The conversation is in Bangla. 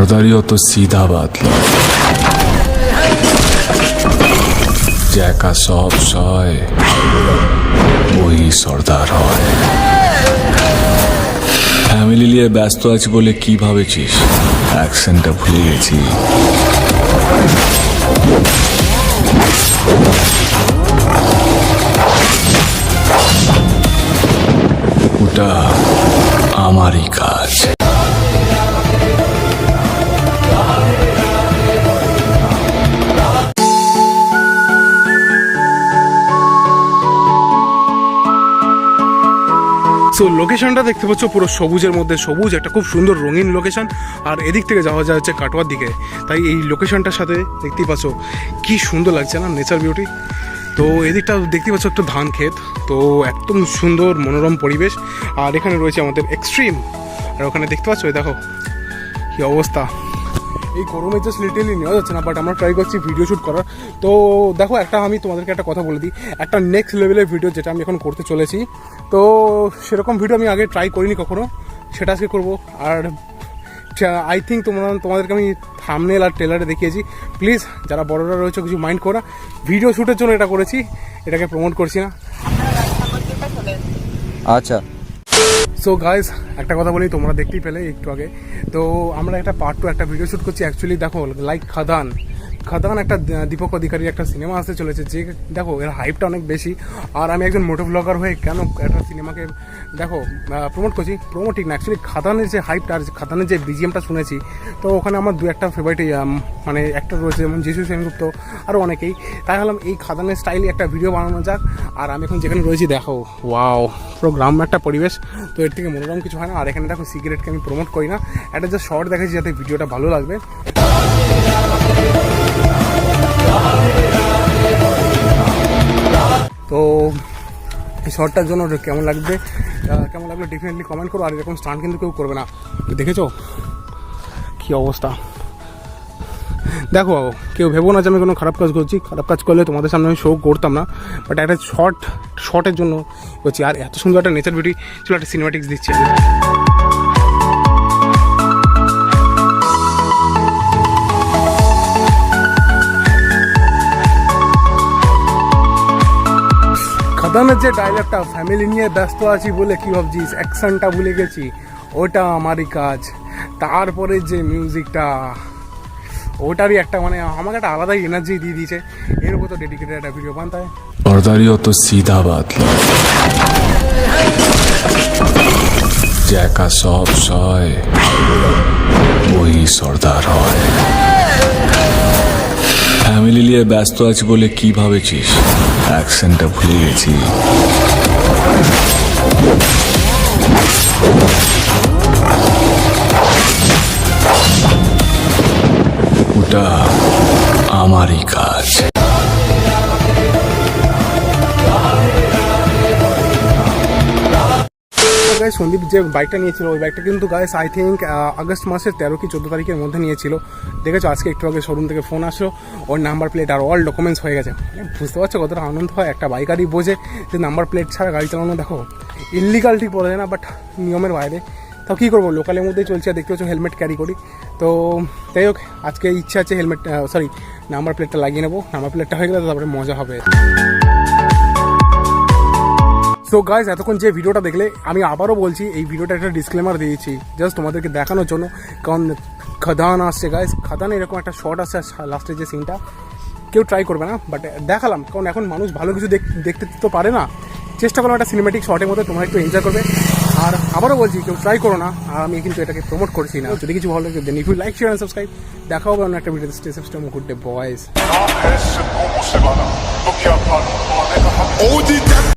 সর্দারিও তো সিধা বাতলা, জ্যাকা সব সয় ওই সর্দার হয়। ফ্যামিলি নিয়ে ব্যস্ত আছি বলে কি ভাবেছিস? অ্যাকশনটা ভুলে গেছি। ওটা আমারই কাজ। সো লোকেশনটা দেখতে পাচ্ছ পুরো সবুজের মধ্যে সবুজ, একটা খুব সুন্দর রঙিন লোকেশন। আর এদিক থেকে যাওয়া যায় হচ্ছে কাটোয়ার দিকে। তাই এই লোকেশনটার সাথে দেখতেই পাচ্ছ কি সুন্দর লাগছে না, নেচার বিউটি। তো এদিকটা দেখতে পাচ্ছ একটা ধান ক্ষেত, তো একদম সুন্দর মনোরম পরিবেশ। আর এখানে রয়েছে আমাদের এক্সট্রিম, আর ওখানে দেখতে পাচ্ছ দেখো কি অবস্থা। এই গরমে জাস্ট লিটারলি নেওয়া যাচ্ছে না, বাট আমরা ট্রাই করছি ভিডিও শ্যুট করার। তো দেখো আমি তোমাদেরকে একটা কথা বলে দিই, একটা নেক্সট লেভেলের ভিডিও যেটা আমি এখন করতে চলেছি। তো সেরকম ভিডিও আমি আগে ট্রাই করিনি কখনো, সেটা আজকে করবো। আর আই থিঙ্ক তোমাদেরকে আমি থাম্বনেল আর ট্রেলারে দেখিয়েছি। প্লিজ যারা বড়রা রয়েছে কিছু মাইন্ড করো না, ভিডিও শ্যুটের জন্য এটা করেছি, এটাকে প্রমোট করছি না। আচ্ছা, সো গাইজ একটা কথা বলি, তোমরা দেখতেই পেলে একটু আগে। তো আমরা একটা পার্ট 2 একটা ভিডিও শ্যুট করছি। অ্যাকচুয়ালি দেখো লাইক খাদান একটা দীপক অধিকারী একটা সিনেমা আসতে চলেছে, যে দেখো এর হাইপটা অনেক বেশি। আর আমি একজন মোটো ব্লগার হয়ে কেন একটা সিনেমাকে দেখো প্রমোট করছি, প্রমোট ঠিক না, অ্যাকচুয়ালি খাদানের যে হাইপটা আর খাদানের যে বিজিএমটা শুনেছি, তো ওখানে আমার 2-1টা ফেভারিট মানে অ্যাক্টর রয়েছে, যেমন যিশু সেনগুপ্ত আরও অনেকেই। তাই হলাম এই খাদানের স্টাইলে একটা ভিডিও বানানো যাক। আর আমি এখন যেখানে রয়েছি দেখো, ওয়াও পুরো গ্রাম্য একটা পরিবেশ, তো এর থেকে মনোরম কিছু হয় না। আর এখানে দেখো সিগারেটকে আমি প্রমোট করি না, একটা যে শর্ট দেখাচ্ছি যাতে ভিডিওটা ভালো লাগবে। তো এই শর্টটার জন্য কেমন লাগলো ডেফিনেটলি কমেন্ট করো। আর এরকম স্টান্ট কিন্তু কেউ করবে না, দেখেছো কি অবস্থা। দেখো কেউ ভেবো না যে আমি কোনো খারাপ কাজ করছি, খারাপ কাজ করলে তোমাদের সামনে আমি শো করতাম না, বাট একটা শর্টের জন্য করছি। আর এত সুন্দর একটা নেচার বিউটি, চলো একটা সিনেমাটিক্স দিচ্ছি। খাদানের যে ডায়লগটা, ফ্যামিলি নিয়ে ব্যস্ত আছি বলে কি ভাবছিস, অ্যাকশনটা ভুলে গেছি ওটা আমারই কাজ। তারপরে যে মিউজিকটা, ওটারই একটা মানে আমাকে একটা আলাদাই এনার্জি দিয়ে দিয়েছে। এর উপর তো ডেডিকেটেড একটা ভিডিও বানতে হয়। সর্দারিও তো সিধা বাতলা, জ্যাকা সব সয় ওই সর্দার হয়। ফ্যামিলি নিয়ে ব্যস্ত আছি বলে কি ভাবেছিস? অ্যাকশনটা ভুলে গেছি। ওটা আমারই কাজ। সন্দীপ যে বাইকটা নিয়েছিল, ওই বাইকটা কিন্তু গাইস আই থিঙ্ক আগস্ট মাসের 13 কি 14 তারিখের মধ্যে নিয়েছিল। দেখেছো আজকে একটু আগে শোরুম থেকে ফোন আসলো, ওর নাম্বার প্লেট আর অল ডকুমেন্টস হয়ে গেছে। বুঝতে পারছো কতটা আনন্দ হয় একটা বাইকারই বোঝে যে নাম্বার প্লেট ছাড়া গাড়ি চালানো। দেখো ইলিগাল ঠিক বলা যায় না, বাট নিয়মের বাইরে। তাও কী করবো, লোকালের মধ্যেই চলছে। দেখতে পাচ্ছ হেলমেট ক্যারি করি। তো যাই হোক আজকে ইচ্ছা আছে নাম্বার প্লেটটা লাগিয়ে নেবো। নাম্বার প্লেটটা হয়ে গেলে তারপরে মজা হবে। সো গাইজ এতক্ষণ যে ভিডিওটা দেখলে, আমি আবারও বলছি এই ভিডিওটা একটা ডিসক্লেমার দিয়েছি জাস্ট তোমাদেরকে দেখানোর জন্য। কারণ খাদান আসছে গাইজ, খাদানে এরকম একটা শর্ট আসছে লাস্টের যে সিনটা, কেউ ট্রাই করবে না, বাট দেখালাম। কারণ এখন মানুষ ভালো কিছু দেখতে তো পারে না, চেষ্টা করলাম একটা সিনেমেটিক শর্টের মধ্যে তোমরা একটু এনজয় করবে। আর আবারও বলছি কেউ ট্রাই করো না, আর আমি কিন্তু এটাকে প্রমোট করছি না। যদি কিছু ভালো লাগে then if you like share and subscribe. দেখা হবে অন্য একটা ভিডিওতে। Stay safe, stay good day boys.